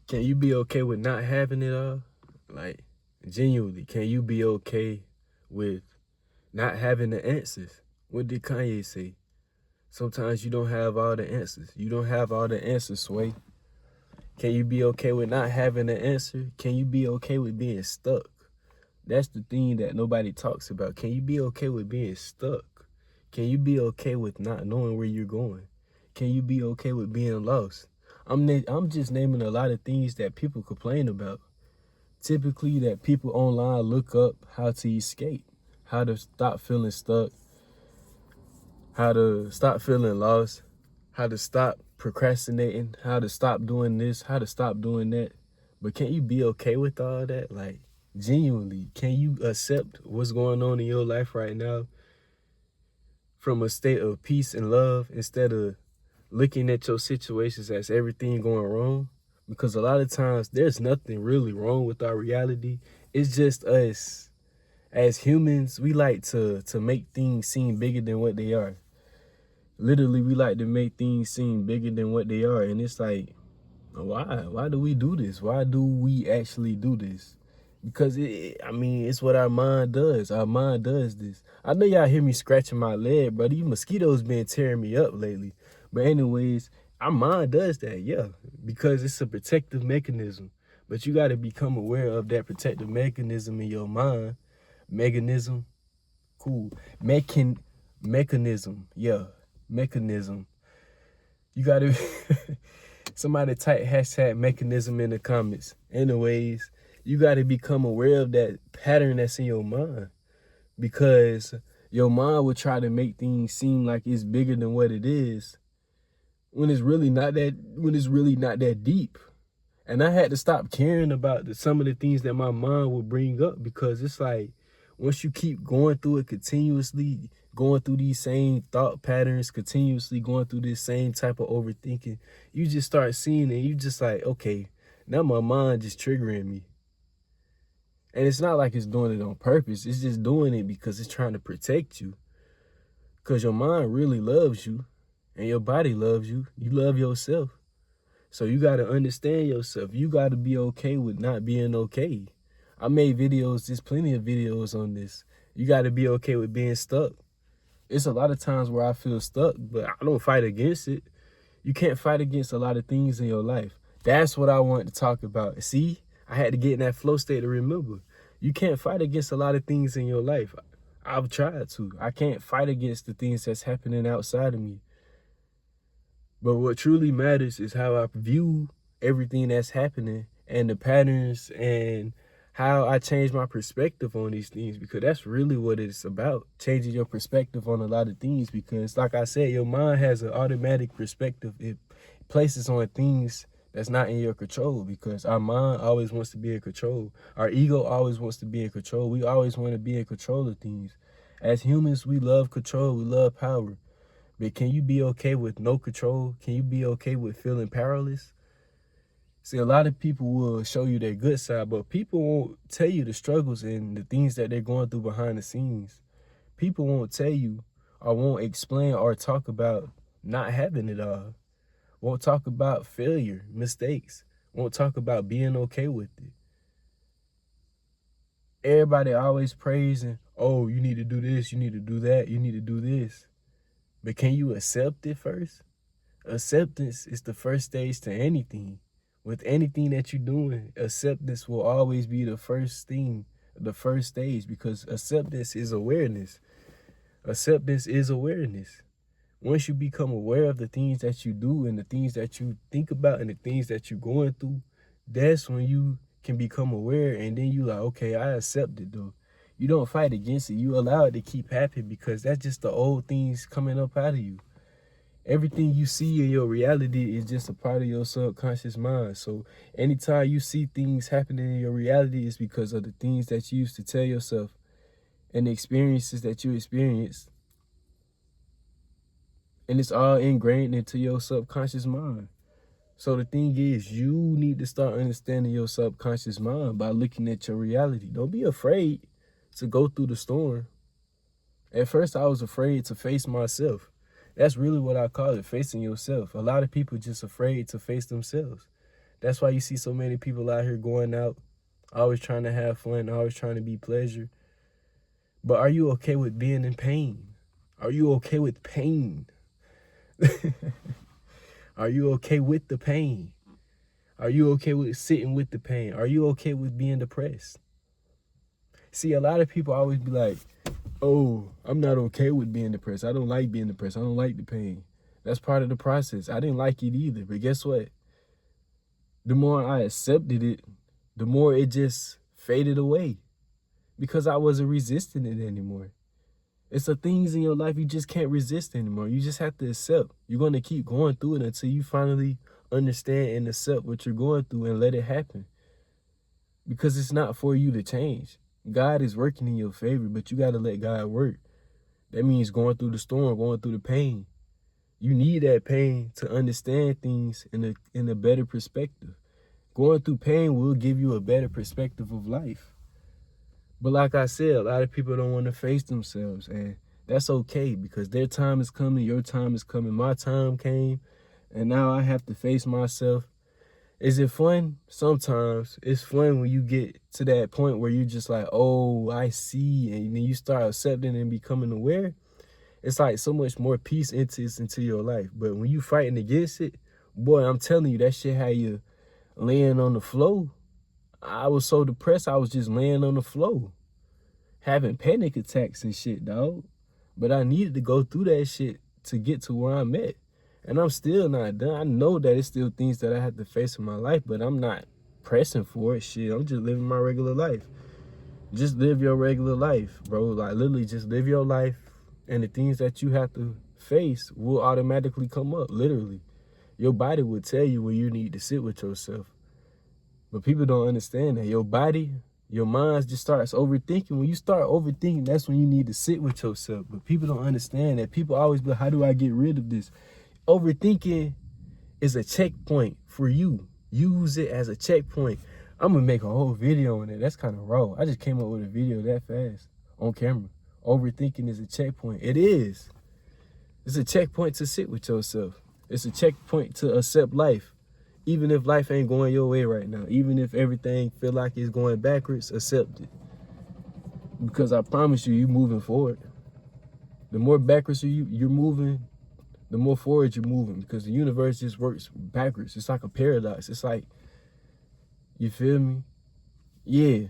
Can you be okay with not having it all? Like, genuinely, can you be okay with not having the answers? What did Kanye say? Sometimes you don't have all the answers. You don't have all the answers, Sway. Can you be okay with not having the answer? Can you be okay with being stuck? That's the thing that nobody talks about. Can you be okay with being stuck? Can you be okay with not knowing where you're going? Can you be okay with being lost? I'm just naming a lot of things that people complain about. Typically that people online look up how to escape, how to stop feeling stuck, how to stop feeling lost, how to stop procrastinating, how to stop doing this, how to stop doing that. But can you be okay with all that? Like, genuinely, can you accept what's going on in your life right now from a state of peace and love instead of looking at your situations as everything going wrong? Because a lot of times there's nothing really wrong with our reality. It's just us as humans, we like to make things seem bigger than what they are. Literally, we like to make things seem bigger than what they are. And it's like, why do we do this? Why do we actually do this? Because it's what our mind does. Our mind does this. I know y'all hear me scratching my leg, bro. These mosquitoes been tearing me up lately. But anyways, our mind does that, yeah, because it's a protective mechanism. But you got to become aware of that protective mechanism in your mind. Mechanism, cool. Mechanism, yeah, mechanism. You got to. Somebody type hashtag mechanism in the comments. Anyways, you got to become aware of that pattern that's in your mind, because your mind will try to make things seem like it's bigger than what it is when it's really not that deep. And I had to stop caring about some of the things that my mind would bring up, because it's like, once you keep going through it continuously, going through these same thought patterns, continuously going through this same type of overthinking, you just start seeing it. You just like, okay, now my mind just triggering me. And it's not like it's doing it on purpose. It's just doing it because it's trying to protect you. Because your mind really loves you and your body loves you. You love yourself. So you got to understand yourself. You got to be okay with not being okay. I made videos, there's plenty of videos on this. You got to be okay with being stuck. It's a lot of times where I feel stuck, but I don't fight against it. You can't fight against a lot of things in your life. That's what I wanted to talk about. See, I had to get in that flow state to remember. You can't fight against a lot of things in your life. I've tried to. I can't fight against the things that's happening outside of me. But what truly matters is how I view everything that's happening and the patterns and how I change my perspective on these things, because that's really what it's about. Changing your perspective on a lot of things, because like I said, your mind has an automatic perspective. It places on things that's not in your control, because our mind always wants to be in control. Our ego always wants to be in control. We always want to be in control of things. As humans, we love control. We love power. But can you be okay with no control? Can you be okay with feeling powerless? See, a lot of people will show you their good side, but people won't tell you the struggles and the things that they're going through behind the scenes. People won't tell you or won't explain or talk about not having it all. Won't talk about failure, mistakes. Won't talk about being okay with it. Everybody always praising, oh, you need to do this, you need to do that, you need to do this. But can you accept it first? Acceptance is the first stage to anything. With anything that you're doing, acceptance will always be the first thing, the first stage, because acceptance is awareness. Acceptance is awareness. Once you become aware of the things that you do and the things that you think about and the things that you're going through, that's when you can become aware, and then you like, okay, I accept it though. You don't fight against it. You allow it to keep happening, because that's just the old things coming up out of you. Everything you see in your reality is just a part of your subconscious mind. So anytime you see things happening in your reality, it's because of the things that you used to tell yourself and the experiences that you experienced. And it's all ingrained into your subconscious mind. So the thing is, you need to start understanding your subconscious mind by looking at your reality. Don't be afraid to go through the storm. At first, I was afraid to face myself. That's really what I call it, facing yourself. A lot of people just afraid to face themselves. That's why you see so many people out here going out, always trying to have fun, always trying to be pleasure. But are you okay with being in pain? Are you okay with pain? Are you okay with the pain? Are you okay with sitting with the pain? Are you okay with being depressed? See, a lot of people always be like, oh, I'm not okay with being depressed. I don't like being depressed. I don't like the pain. That's part of the process. I didn't like it either. But guess what? The more I accepted it, the more it just faded away because I wasn't resisting it anymore. It's the things in your life you just can't resist anymore. You just have to accept. You're going to keep going through it until you finally understand and accept what you're going through and let it happen. Because it's not for you to change. God is working in your favor, but you got to let God work. That means going through the storm, going through the pain. You need that pain to understand things in a better perspective. Going through pain will give you a better perspective of life. But like I said, a lot of people don't want to face themselves, and that's okay because their time is coming, your time is coming, my time came, and now I have to face myself. Is it fun? Sometimes. It's fun when you get to that point where you're just like, oh, I see, and then you start accepting and becoming aware. It's like so much more peace enters into your life. But when you fighting against it, boy, I'm telling you, that shit how you laying on the floor. I was so depressed, I was just laying on the floor, having panic attacks and shit, dog. But I needed to go through that shit to get to where I'm at. And I'm still not done. I know that it's still things that I have to face in my life, but I'm not pressing for it. Shit, I'm just living my regular life. Just live your regular life, bro. Like, literally just live your life, and the things that you have to face will automatically come up, literally. Your body will tell you when you need to sit with yourself. But people don't understand that. Your body, your mind just starts overthinking. When you start overthinking, that's when you need to sit with yourself. But people don't understand that. People always be like, how do I get rid of this? Overthinking is a checkpoint for you. Use it as a checkpoint. I'm going to make a whole video on it. That's kind of raw. I just came up with a video that fast on camera. Overthinking is a checkpoint. It is. It's a checkpoint to sit with yourself. It's a checkpoint to accept life. Even if life ain't going your way right now, even if everything feel like it's going backwards, accept it. Because I promise you, you're moving forward. The more backwards you're moving, the more forward you're moving, because the universe just works backwards. It's like a paradox. It's like, you feel me? Yeah.